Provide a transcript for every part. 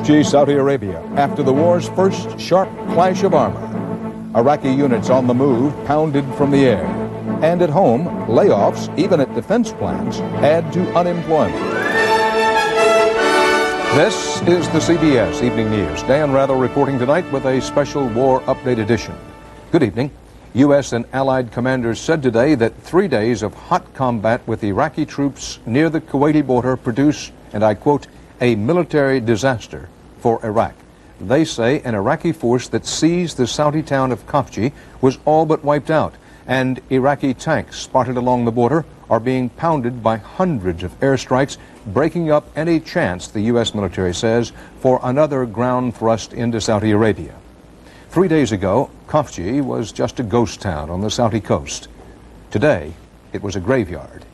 Khafji, Saudi Arabia, after the war's first sharp clash of armor. Iraqi units on the move pounded from the air. And at home, layoffs, even at defense plants, add to unemployment. This is the CBS Evening News. Dan Rather reporting tonight with a special war update edition. Good evening. U.S. and allied commanders said today that 3 days of hot combat with Iraqi troops near the Kuwaiti border produce, and I quote, a military disaster for Iraq. They say an Iraqi force that seized the Saudi town of Khafji was all but wiped out, and Iraqi tanks spotted along the border are being pounded by hundreds of airstrikes, breaking up any chance, the U.S. military says, for another ground thrust into Saudi Arabia. 3 days ago, Khafji was just a ghost town on the Saudi coast. Today, it was a graveyard.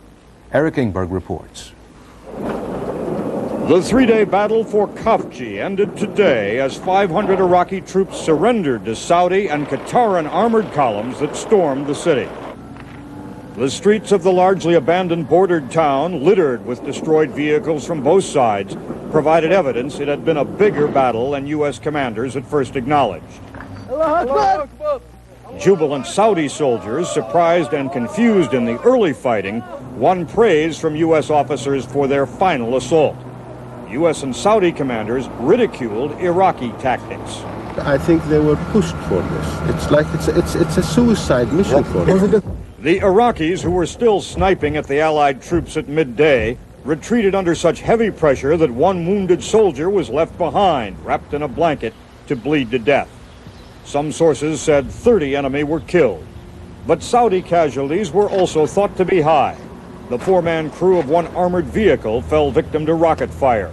Eric Ingberg reports. The three-day battle for Khafji ended today as 500 Iraqi troops surrendered to Saudi and Qataran armored columns that stormed the city. The streets of the largely abandoned bordered town, littered with destroyed vehicles from both sides, provided evidence it had been a bigger battle than U.S. commanders at first acknowledged. Jubilant Saudi soldiers, surprised and confused in the early fighting, won praise from U.S. officers for their final assault. U.S. and Saudi commanders ridiculed Iraqi tactics. I think they were pushed for this. It's like it's a suicide mission for them. The Iraqis, who were still sniping at the Allied troops at midday, retreated under such heavy pressure that one wounded soldier was left behind, wrapped in a blanket, to bleed to death. Some sources said 30 enemy were killed. But Saudi casualties were also thought to be high. The four-man crew of one armored vehicle fell victim to rocket fire.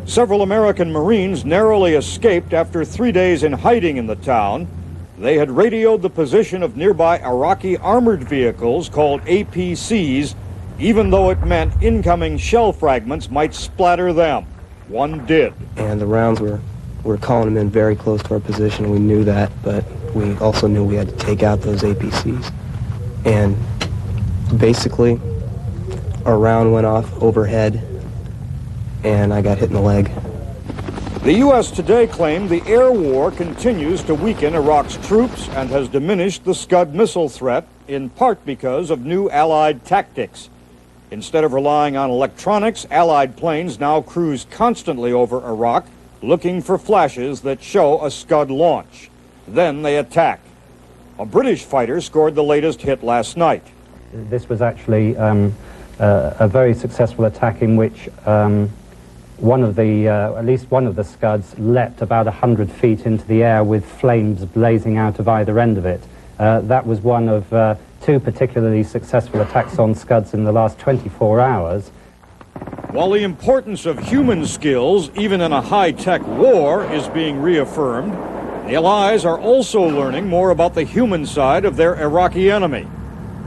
Several American Marines narrowly escaped after 3 days in hiding in the town. They had radioed the position of nearby Iraqi armored vehicles called APCs, even though it meant incoming shell fragments might splatter them. One did. And the rounds were calling them in very close to our position. We knew that, but we also knew we had to take out those APCs. And basically, a round went off overhead, and I got hit in the leg. The U.S. today claimed the air war continues to weaken Iraq's troops and has diminished the Scud missile threat, in part because of new Allied tactics. Instead of relying on electronics, Allied planes now cruise constantly over Iraq, looking for flashes that show a Scud launch. Then they attack. A British fighter scored the latest hit last night. This was actually a very successful attack in which at least one of the Scuds leapt about 100 feet into the air with flames blazing out of either end of it. That was one of two particularly successful attacks on Scuds in the last 24 hours. While the importance of human skills, even in a high-tech war, is being reaffirmed, the Allies are also learning more about the human side of their Iraqi enemy.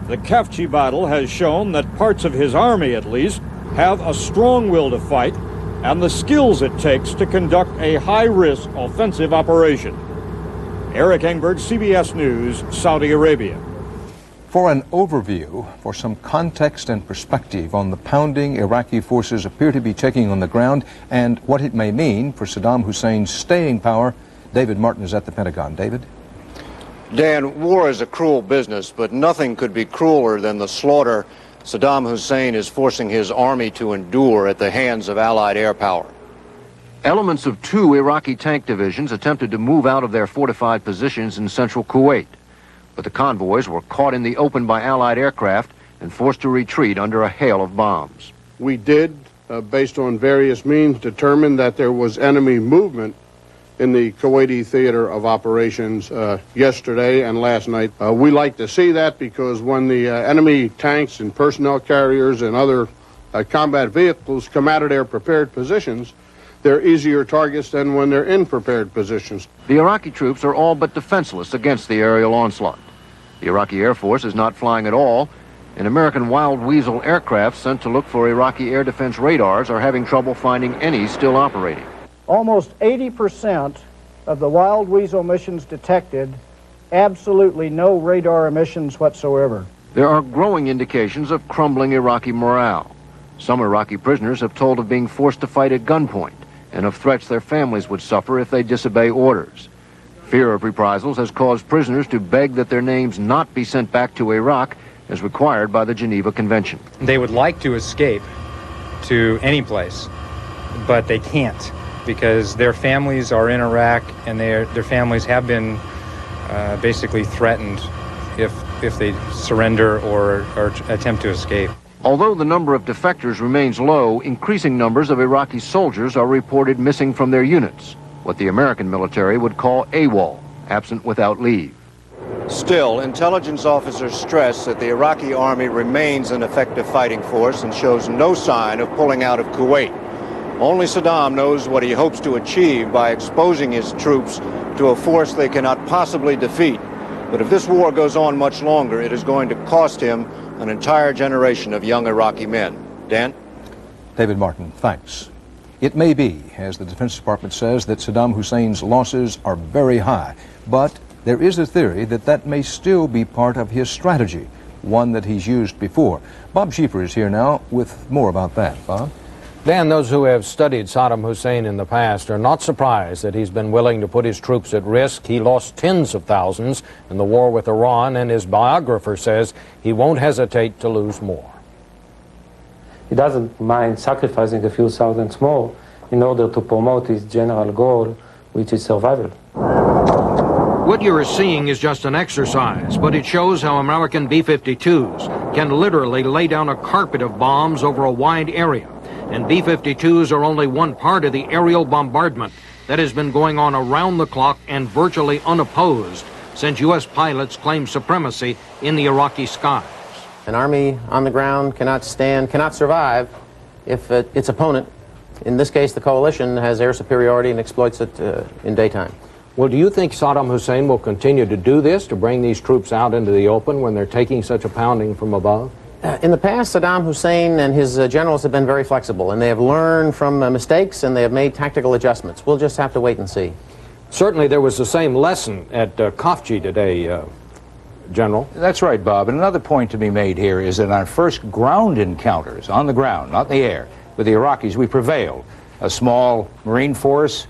The Khafji battle has shown that parts of his army, at least, have a strong will to fight and the skills it takes to conduct a high-risk offensive operation. Eric Engberg, CBS News, Saudi Arabia. For an overview, for some context and perspective on the pounding Iraqi forces appear to be taking on the ground and what it may mean for Saddam Hussein's staying power, David Martin is at the Pentagon. David? Dan, war is a cruel business, but nothing could be crueler than the slaughter Saddam Hussein is forcing his army to endure at the hands of Allied air power. Elements of two Iraqi tank divisions attempted to move out of their fortified positions in central Kuwait, but the convoys were caught in the open by Allied aircraft and forced to retreat under a hail of bombs. We did, based on various means, determine that there was enemy movement in the Kuwaiti theater of operations yesterday and last night. We like to see that because when the enemy tanks and personnel carriers and other combat vehicles come out of their prepared positions, they're easier targets than when they're in prepared positions. The Iraqi troops are all but defenseless against the aerial onslaught. The Iraqi Air Force is not flying at all, and American Wild Weasel aircraft sent to look for Iraqi air defense radars are having trouble finding any still operating. Almost 80% of the Wild Weasel missions detected, absolutely no radar emissions whatsoever. There are growing indications of crumbling Iraqi morale. Some Iraqi prisoners have told of being forced to fight at gunpoint, and of threats their families would suffer if they disobey orders. Fear of reprisals has caused prisoners to beg that their names not be sent back to Iraq as required by the Geneva Convention. They would like to escape to any place, but they can't because their families are in Iraq and their families have been basically threatened if they surrender or attempt to escape. Although the number of defectors remains low, increasing numbers of Iraqi soldiers are reported missing from their units, what the American military would call AWOL, absent without leave. Still, intelligence officers stress that the Iraqi army remains an effective fighting force and shows no sign of pulling out of Kuwait. Only Saddam knows what he hopes to achieve by exposing his troops to a force they cannot possibly defeat. But if this war goes on much longer, it is going to cost him an entire generation of young Iraqi men. Dan? David Martin, thanks. It may be, as the Defense Department says, that Saddam Hussein's losses are very high, but there is a theory that that may still be part of his strategy, one that he's used before. Bob Schieffer is here now with more about that. Bob? Dan, those who have studied Saddam Hussein in the past are not surprised that he's been willing to put his troops at risk. He lost tens of thousands in the war with Iran, and his biographer says he won't hesitate to lose more. He doesn't mind sacrificing a few thousands more in order to promote his general goal, which is survival. What you're seeing is just an exercise, but it shows how American B-52s can literally lay down a carpet of bombs over a wide area. And B-52s are only one part of the aerial bombardment that has been going on around the clock and virtually unopposed since U.S. pilots claimed supremacy in the Iraqi skies. An army on the ground cannot survive if its opponent, in this case the coalition, has air superiority and exploits it in daytime. Well, do you think Saddam Hussein will continue to do this, to bring these troops out into the open when they're taking such a pounding from above? In the past, Saddam Hussein and his generals have been very flexible, and they have learned from mistakes, and they have made tactical adjustments. We'll just have to wait and see. Certainly there was the same lesson at Khafji today, General. That's right, Bob. And another point to be made here is that our first ground encounters, on the ground, not in the air, with the Iraqis, we prevailed. A small Marine force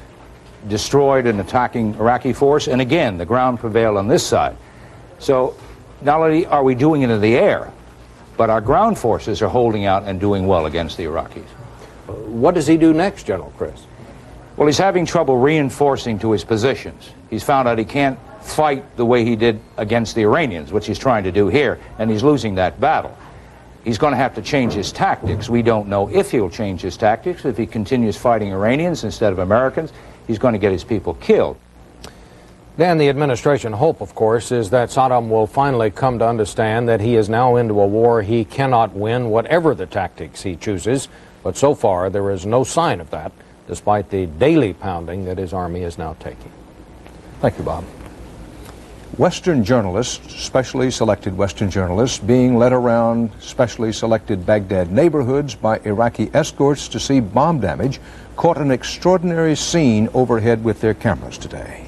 destroyed an attacking Iraqi force, and again, the ground prevailed on this side. So not only are we doing it in the air, but our ground forces are holding out and doing well against the Iraqis. What does he do next, General Chris? Well, he's having trouble reinforcing to his positions. He's found out he can't fight the way he did against the Iranians, which he's trying to do here, and he's losing that battle. He's going to have to change his tactics. We don't know if he'll change his tactics. If he continues fighting Iranians instead of Americans, he's going to get his people killed. Then the administration hope, of course, is that Saddam will finally come to understand that he is now into a war he cannot win, whatever the tactics he chooses. But so far, there is no sign of that, despite the daily pounding that his army is now taking. Thank you, Bob. Western journalists, specially selected Western journalists, being led around specially selected Baghdad neighborhoods by Iraqi escorts to see bomb damage, caught an extraordinary scene overhead with their cameras today.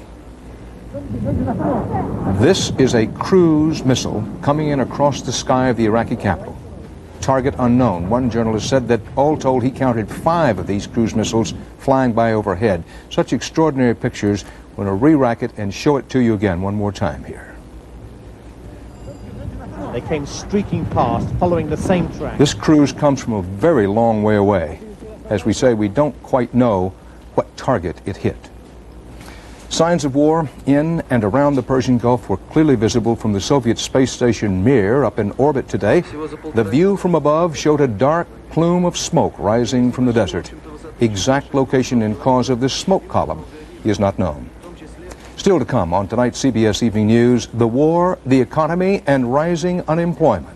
This is a cruise missile coming in across the sky of the Iraqi capital. Target unknown. One journalist said that all told he counted 5 of these cruise missiles flying by overhead. Such extraordinary pictures. I'm going to re-rack it and show it to you again one more time here. They came streaking past, following the same track. This cruise comes from a very long way away. As we say, we don't quite know what target it hit. Signs of war in and around the Persian Gulf were clearly visible from the Soviet space station Mir up in orbit today. The view from above showed a dark plume of smoke rising from the desert. Exact location and cause of this smoke column is not known. Still to come on tonight's CBS Evening News, the war, the economy, and rising unemployment.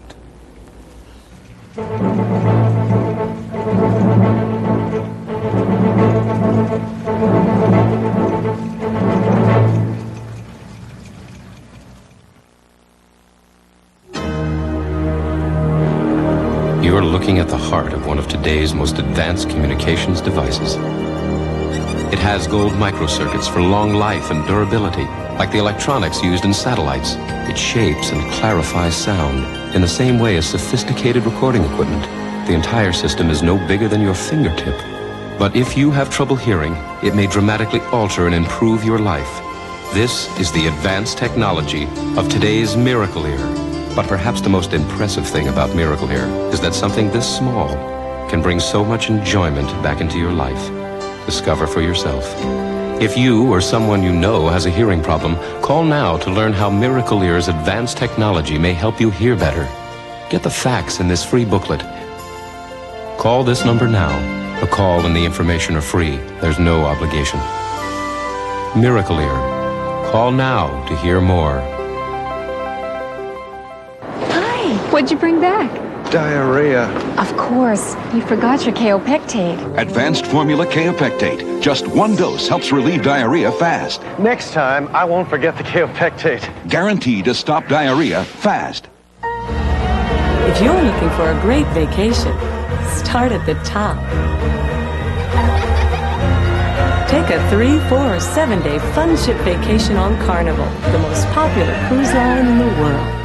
You're looking at the heart of one of today's most advanced communications devices. It has gold microcircuits for long life and durability, like the electronics used in satellites. It shapes and clarifies sound in the same way as sophisticated recording equipment. The entire system is no bigger than your fingertip. But if you have trouble hearing, it may dramatically alter and improve your life. This is the advanced technology of today's Miracle Ear. But perhaps the most impressive thing about Miracle Ear is that something this small can bring so much enjoyment back into your life. Discover for yourself. If you or someone you know has a hearing problem, call now to learn how Miracle Ear's advanced technology may help you hear better. Get the facts in this free booklet. Call this number now. The call and the information are free. There's no obligation. Miracle Ear. Call now to hear more. Hi. What'd you bring back? Diarrhea. Of course. You forgot your kaopectate. Advanced formula kaopectate. Just one dose helps relieve diarrhea fast. Next time, I won't forget the kaopectate. Guaranteed to stop diarrhea fast. If you're looking for a great vacation, start at the top. Take a 3, 4, or 7-day fun ship vacation on Carnival, the most popular cruise line in the world.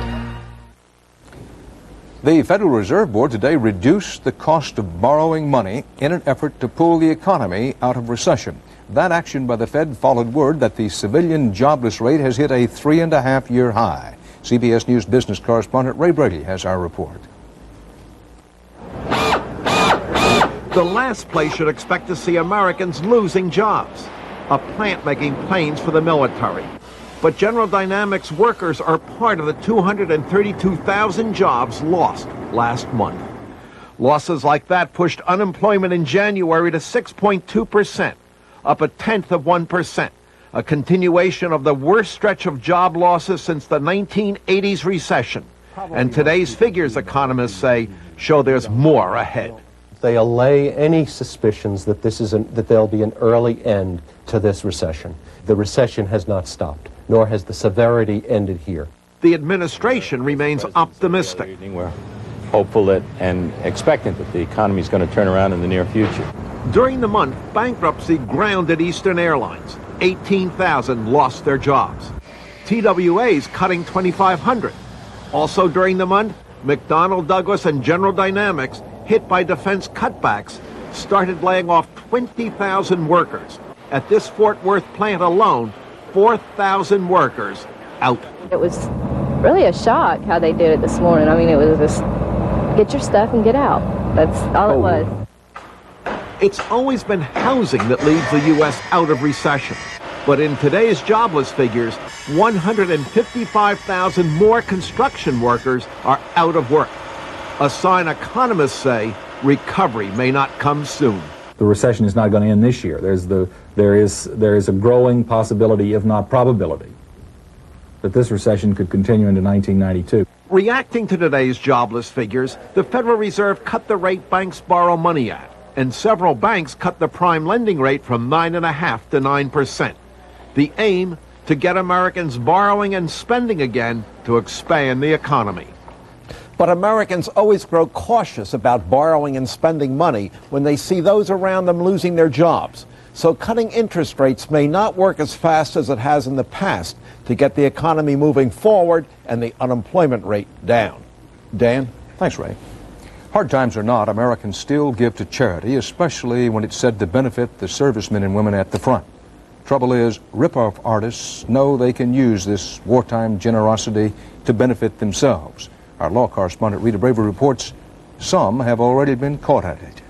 The Federal Reserve Board today reduced the cost of borrowing money in an effort to pull the economy out of recession. That action by the Fed followed word that the civilian jobless rate has hit a 3.5-year high. CBS News business correspondent Ray Brady has our report. The last place you'd expect to see Americans losing jobs. A plant making planes for the military. But General Dynamics workers are part of the 232,000 jobs lost last month. Losses like that pushed unemployment in January to 6.2%, up 0.1%, a continuation of the worst stretch of job losses since the 1980s recession. And today's figures, economists say, show there's more ahead. They allay any suspicions that that there'll be an early end to this recession. The recession has not stopped, nor has the severity ended here. The administration remains optimistic. We're hopeful that and expectant that the economy is going to turn around in the near future. During the month, bankruptcy grounded Eastern Airlines. 18,000 lost their jobs. TWA's cutting 2,500. Also during the month, McDonnell Douglas and General Dynamics, hit by defense cutbacks, started laying off 20,000 workers. At this Fort Worth plant alone, 4,000 workers out. It was really a shock how they did it this morning. I mean, it was just get your stuff and get out. That's all it was. It's always been housing that leads the U.S. out of recession. But in today's jobless figures, 155,000 more construction workers are out of work. A sign economists say recovery may not come soon. The recession is not going to end this year. There is a growing possibility, if not probability, that this recession could continue into 1992. Reacting to today's jobless figures, the Federal Reserve cut the rate banks borrow money at, and several banks cut the prime lending rate from 9.5% to 9%. The aim, to get Americans borrowing and spending again to expand the economy. But Americans always grow cautious about borrowing and spending money when they see those around them losing their jobs. So cutting interest rates may not work as fast as it has in the past to get the economy moving forward and the unemployment rate down. Dan? Thanks, Ray. Hard times or not, Americans still give to charity, especially when it's said to benefit the servicemen and women at the front. Trouble is, rip-off artists know they can use this wartime generosity to benefit themselves. Our law correspondent Rita Braver reports some have already been caught at it.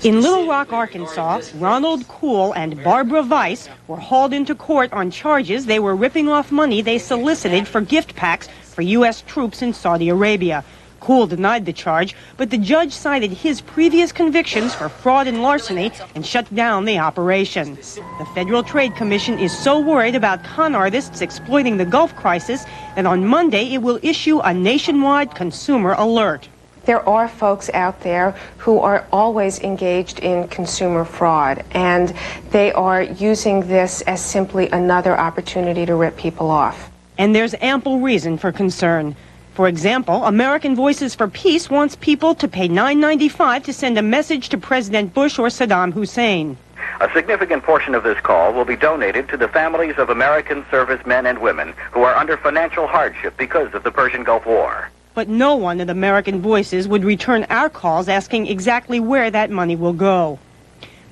In Little Rock, Arkansas, Ronald Kuhl and Barbara Weiss were hauled into court on charges they were ripping off money they solicited for gift packs for U.S. troops in Saudi Arabia. Kuhl denied the charge, but the judge cited his previous convictions for fraud and larceny and shut down the operation. The Federal Trade Commission is so worried about con artists exploiting the Gulf crisis that on Monday it will issue a nationwide consumer alert. There are folks out there who are always engaged in consumer fraud, and they are using this as simply another opportunity to rip people off. And there's ample reason for concern. For example, American Voices for Peace wants people to pay $9.95 to send a message to President Bush or Saddam Hussein. A significant portion of this call will be donated to the families of American servicemen and women who are under financial hardship because of the Persian Gulf War. but no one at American Voices would return our calls asking exactly where that money will go.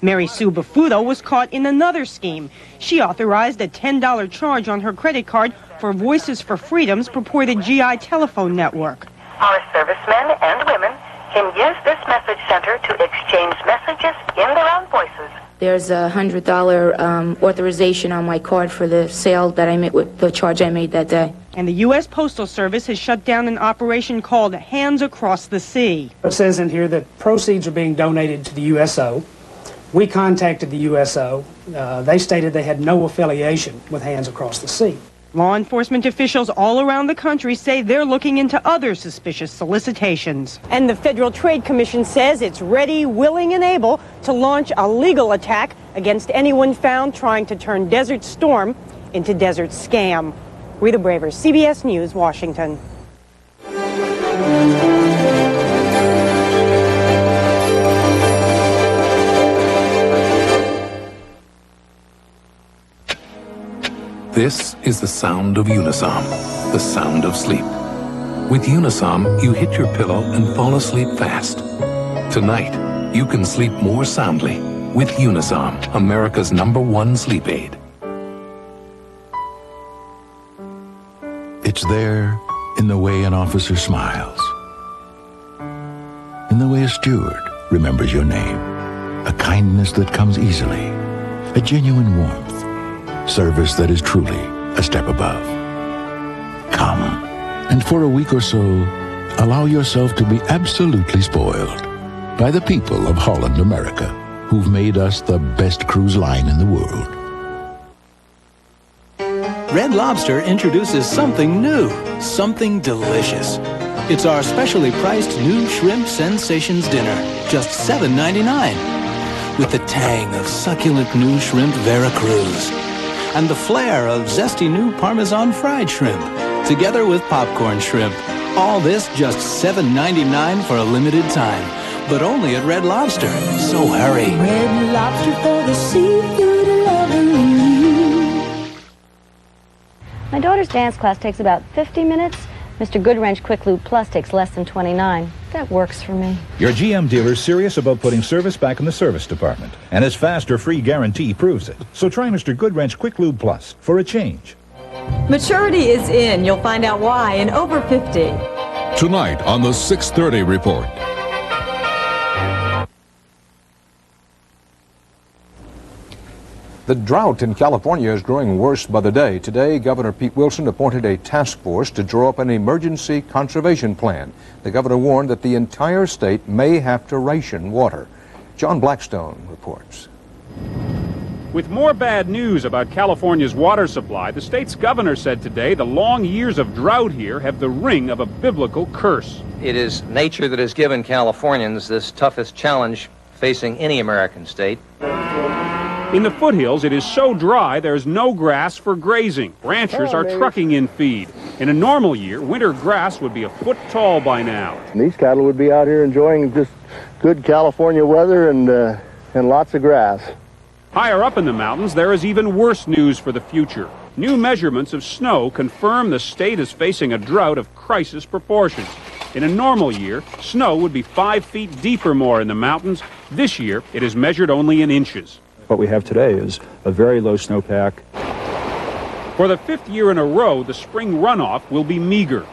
Mary Sue Bafuto was caught in another scheme. She authorized a $10 charge on her credit card for Voices for Freedom's purported GI telephone network. Our servicemen and women can use this message center to exchange messages in their own voices. There's a $100 authorization on my card for the sale that I made with the charge I made that day. And the U.S. Postal Service has shut down an operation called Hands Across the Sea. It says in here that proceeds are being donated to the USO. We contacted the USO. They stated they had no affiliation with Hands Across the Sea. Law enforcement officials all around the country say they're looking into other suspicious solicitations. And the Federal Trade Commission says it's ready, willing, and able to launch a legal attack against anyone found trying to turn Desert Storm into Desert Scam. Rita Braver, CBS News, Washington. This is the sound of Unisom, the sound of sleep. With Unisom, you hit your pillow and fall asleep fast. Tonight, you can sleep more soundly with Unisom, America's #1 sleep aid. It's there in the way an officer smiles, in the way a steward remembers your name, a kindness that comes easily, a genuine warmth. Service that is truly a step above. Come, and for a week or so, allow yourself to be absolutely spoiled by the people of Holland America, who've made us the best cruise line in the world. Red Lobster introduces something new, something delicious. It's our specially priced new Shrimp Sensations dinner, just $7.99, with the tang of succulent new shrimp Veracruz and the flair of zesty new Parmesan fried shrimp, together with popcorn shrimp. All this just $7.99 for a limited time, but only at Red Lobster. So hurry. Red Lobster for the seafood loving. My daughter's dance class takes about 50 minutes. Mr. Goodwrench Quick Lube Plus takes less than 29. That works for me. Your GM dealer's serious about putting service back in the service department, and his fast or free guarantee proves it. So try Mr. Goodwrench Quick Lube Plus for a change. Maturity is in. You'll find out why in Over 50. Tonight on the 6:30 report. The drought in California is growing worse by the day. Today, Governor Pete Wilson appointed a task force to draw up an emergency conservation plan. The governor warned that the entire state may have to ration water. John Blackstone reports. With more bad news about California's water supply, the state's governor said today the long years of drought here have the ring of a biblical curse. It is nature that has given Californians this toughest challenge facing any American state. In the foothills, it is so dry there's no grass for grazing. Ranchers are trucking in feed. In a normal year, winter grass would be a foot tall by now. These cattle would be out here enjoying just good California weather and lots of grass. Higher up in the mountains, there is even worse news for the future. New measurements of snow confirm the state is facing a drought of crisis proportions. In a normal year, snow would be 5 feet deep or more in the mountains. This year, it is measured only in inches. What we have today is a very low snowpack. For the 5th year in a row, the spring runoff will be meager.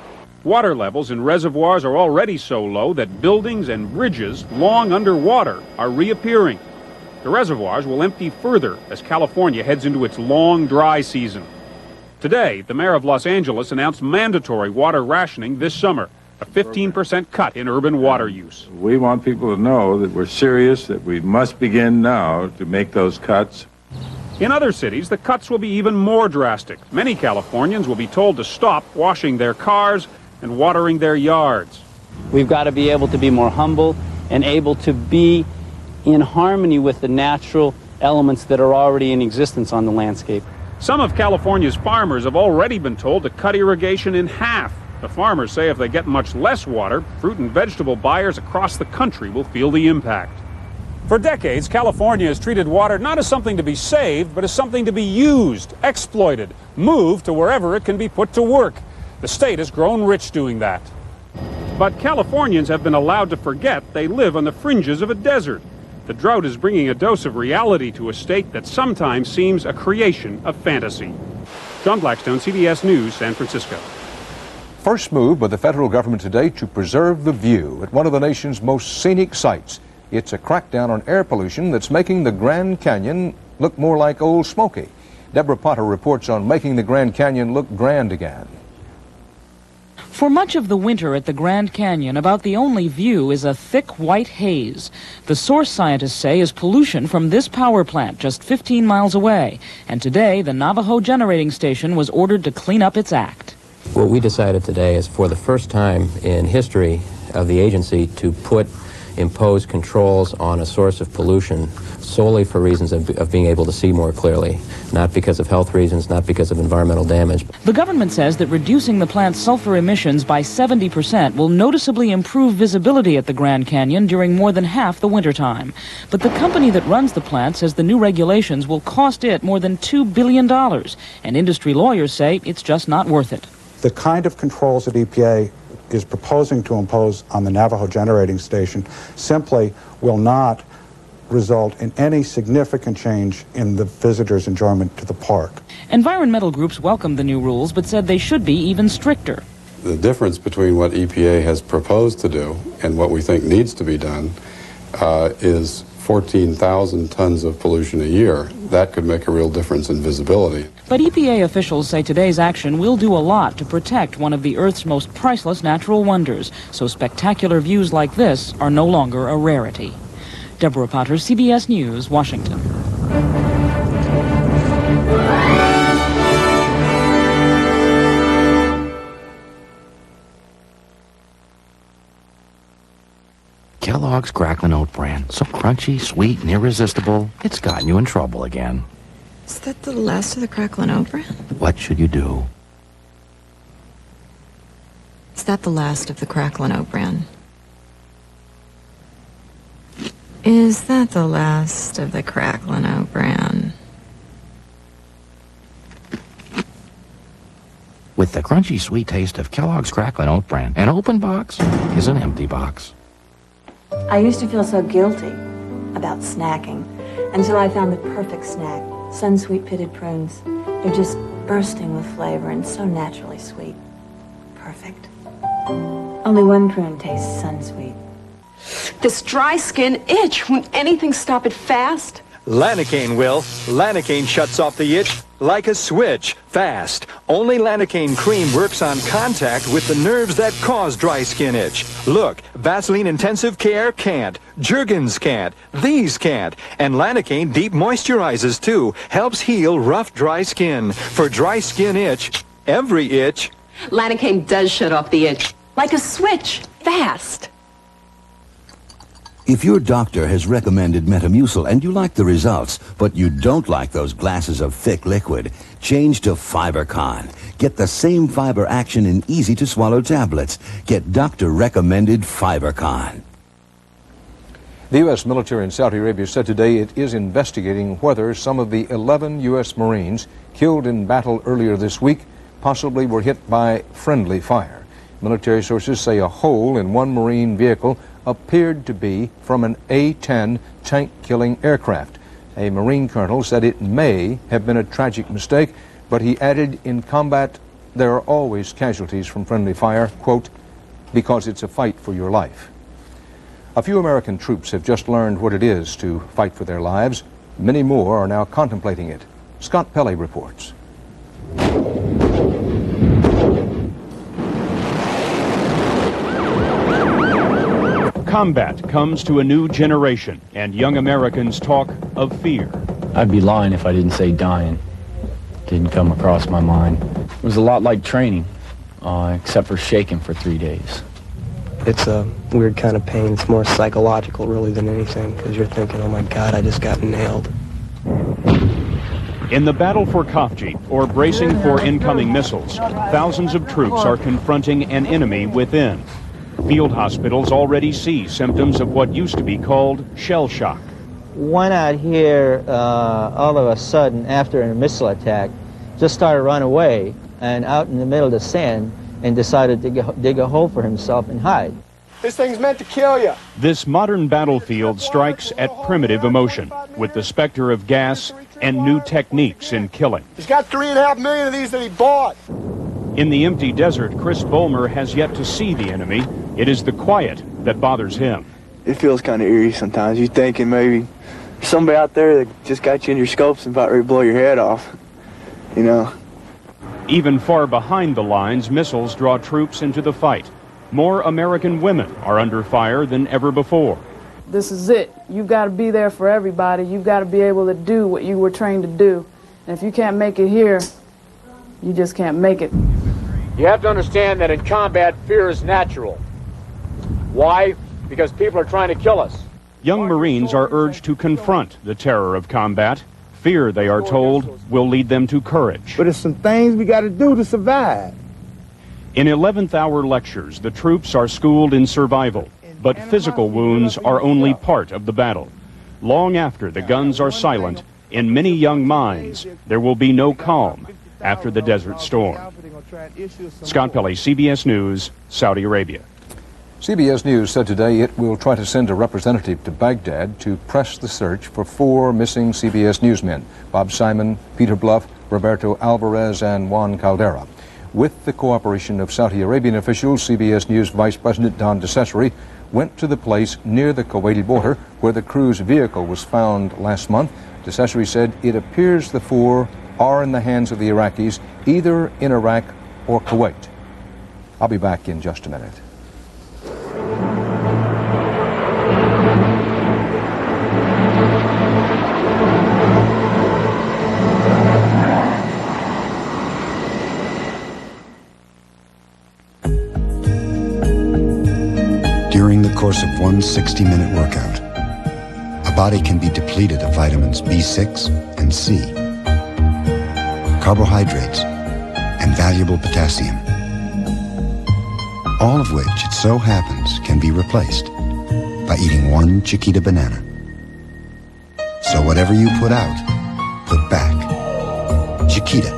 Water levels in reservoirs are already so low that buildings and bridges long underwater are reappearing. The reservoirs will empty further as California heads into its long, dry season. Today, the mayor of Los Angeles announced mandatory water rationing this summer, a 15% cut in urban water use. We want people to know that we're serious, that we must begin now to make those cuts. In other cities, the cuts will be even more drastic. Many Californians will be told to stop washing their cars and watering their yards. We've got to be able to be more humble and able to be in harmony with the natural elements that are already in existence on the landscape. Some of California's farmers have already been told to cut irrigation in half. The farmers say if they get much less water, fruit and vegetable buyers across the country will feel the impact. For decades, California has treated water not as something to be saved, but as something to be used, exploited, moved to wherever it can be put to work. The state has grown rich doing that. But Californians have been allowed to forget they live on the fringes of a desert. The drought is bringing a dose of reality to a state that sometimes seems a creation of fantasy. John Blackstone, CBS News, San Francisco. First move by the federal government today to preserve the view at one of the nation's most scenic sites. It's a crackdown on air pollution that's making the Grand Canyon look more like Old Smoky. Deborah Potter reports on making the Grand Canyon look grand again. For much of the winter at the Grand Canyon, about the only view is a thick white haze. The source, scientists say, is pollution from this power plant just 15 miles away. And today, the Navajo Generating Station was ordered to clean up its act. What we decided today is, for the first time in history of the agency, to impose controls on a source of pollution solely for reasons of being able to see more clearly, not because of health reasons, not because of environmental damage. The government says that reducing the plant's sulfur emissions by 70% will noticeably improve visibility at the Grand Canyon during more than half the wintertime. But the company that runs the plant says the new regulations will cost it more than $2 billion, and industry lawyers say it's just not worth it. The kind of controls that EPA is proposing to impose on the Navajo Generating Station simply will not result in any significant change in the visitors' enjoyment to the park. Environmental groups welcomed the new rules, but said they should be even stricter. The difference between what EPA has proposed to do and what we think needs to be done is 14,000 tons of pollution a year. That could make a real difference in visibility. But EPA officials say today's action will do a lot to protect one of the Earth's most priceless natural wonders, so spectacular views like this are no longer a rarity. Deborah Potter, CBS News, Washington. Kellogg's Cracklin' Oat Bran. So crunchy, sweet, and irresistible, it's gotten you in trouble again. Is that the last of the Cracklin' Oat Bran? What should you do? Is that the last of the Cracklin' Oat Bran? Is that the last of the Cracklin' Oat Bran? With the crunchy, sweet taste of Kellogg's Cracklin' Oat Bran, an open box is an empty box. I used to feel so guilty about snacking until I found the perfect snack, Sunsweet Pitted Prunes. They're just bursting with flavor and so naturally sweet. Perfect. Only one prune tastes Sunsweet. This dry skin itch, won't anything stop it fast? Lanacaine will. Lanacaine shuts off the itch like a switch, fast. Only Lanacaine cream works on contact with the nerves that cause dry skin itch. Look, Vaseline Intensive Care can't. Jergens can't. These can't. And Lanacaine Deep moisturizes too. Helps heal rough, dry skin. For dry skin itch, every itch. Lanacaine does shut off the itch. Like a switch, fast. If your doctor has recommended Metamucil and you like the results, but you don't like those glasses of thick liquid, change to FiberCon. Get the same fiber action in easy-to-swallow tablets. Get doctor-recommended FiberCon. The U.S. military in Saudi Arabia said today it is investigating whether some of the 11 U.S. Marines killed in battle earlier this week possibly were hit by friendly fire. Military sources say a hole in one Marine vehicle appeared to be from an A-10 tank-killing aircraft. A Marine colonel said it may have been a tragic mistake, but he added, in combat, there are always casualties from friendly fire, quote, because it's a fight for your life. A few American troops have just learned what it is to fight for their lives. Many more are now contemplating it. Scott Pelley reports. Combat comes to a new generation, and young Americans talk of fear. I'd be lying if I didn't say dying. Didn't come across my mind. It was a lot like training, except for shaking for 3 days. It's a weird kind of pain. It's more psychological, really, than anything, because you're thinking, oh my God, I just got nailed. In the battle for Khafji, or bracing for incoming missiles, thousands of troops are confronting an enemy within. Field hospitals already see symptoms of what used to be called shell shock. One out here, all of a sudden, after a missile attack, just started running away, and out in the middle of the sand, and decided to dig a hole for himself and hide. This thing's meant to kill you. This modern battlefield strikes at primitive emotion, with the specter of gas and new techniques in killing. He's got 3.5 million of these that he bought. In the empty desert, Chris Bulmer has yet to see the enemy. It is the quiet that bothers him. It feels kind of eerie sometimes. You're thinking maybe somebody out there that just got you in your scopes and about ready to blow your head off, you know. Even far behind the lines, missiles draw troops into the fight. More American women are under fire than ever before. This is it. You've got to be there for everybody. You've got to be able to do what you were trained to do. And if you can't make it here, you just can't make it. You have to understand that in combat, fear is natural. Why? Because people are trying to kill us. Young Marines are urged to confront the terror of combat. Fear, they are told, will lead them to courage. But it's some things we got to do to survive. In 11th hour lectures, the troops are schooled in survival, but physical wounds are only part of the battle. Long after the guns are silent, in many young minds, there will be no calm after the desert storm. Scott Pelley, CBS News, Saudi Arabia. CBS News said today it will try to send a representative to Baghdad to press the search for 4 missing CBS newsmen, Bob Simon, Peter Bluff, Roberto Alvarez, and Juan Caldera. With the cooperation of Saudi Arabian officials, CBS News Vice President Don DeCesare went to the place near the Kuwaiti border where the crew's vehicle was found last month. DeCesare said it appears the 4 are in the hands of the Iraqis, either in Iraq or Kuwait. I'll be back in just a minute. During the course of one 60-minute workout, a body can be depleted of vitamins B6 and C, carbohydrates, and valuable potassium, all of which, it so happens, can be replaced by eating 1 Chiquita banana. So whatever you put out, put back. Chiquita,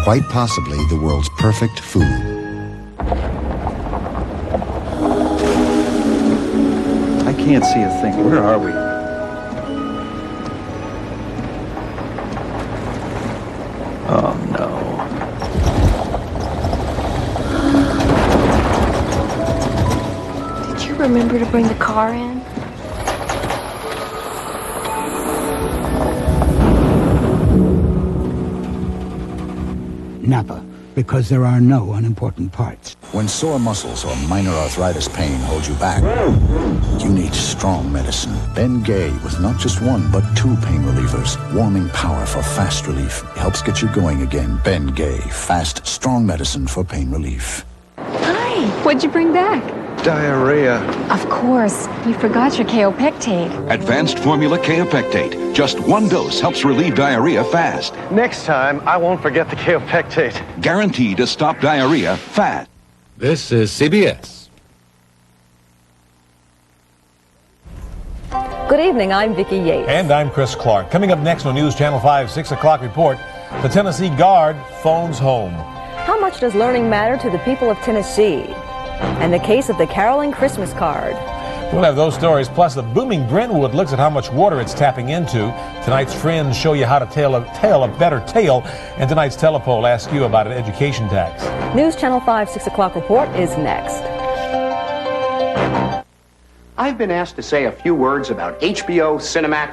quite possibly the world's perfect food. I can't see a thing. Where are we? Oh, no. Did you remember to bring the car in? Napa, because there are no unimportant parts. When sore muscles or minor arthritis pain hold you back, you need strong medicine. Ben Gay with not just 1, but 2 pain relievers. Warming power for fast relief. Helps get you going again. Ben Gay. Fast, strong medicine for pain relief. Hi. What'd you bring back? Diarrhea. Of course. You forgot your kaopectate. Advanced formula kaopectate. Just 1 dose helps relieve diarrhea fast. Next time, I won't forget the kaopectate. Guaranteed to stop diarrhea fast. This is CBS. Good evening, I'm Vicki Yates. And I'm Chris Clark. Coming up next on News Channel 5, 6 o'clock report, the Tennessee Guard phones home. How much does learning matter to the people of Tennessee? And the case of the caroling Christmas card. We'll have those stories, plus the booming Brentwood looks at how much water it's tapping into. Tonight's Friends show you how to tell a better tale. And tonight's Telepoll asks you about an education tax. News Channel 5, 6 o'clock report is next. I've been asked to say a few words about HBO, Cinemax,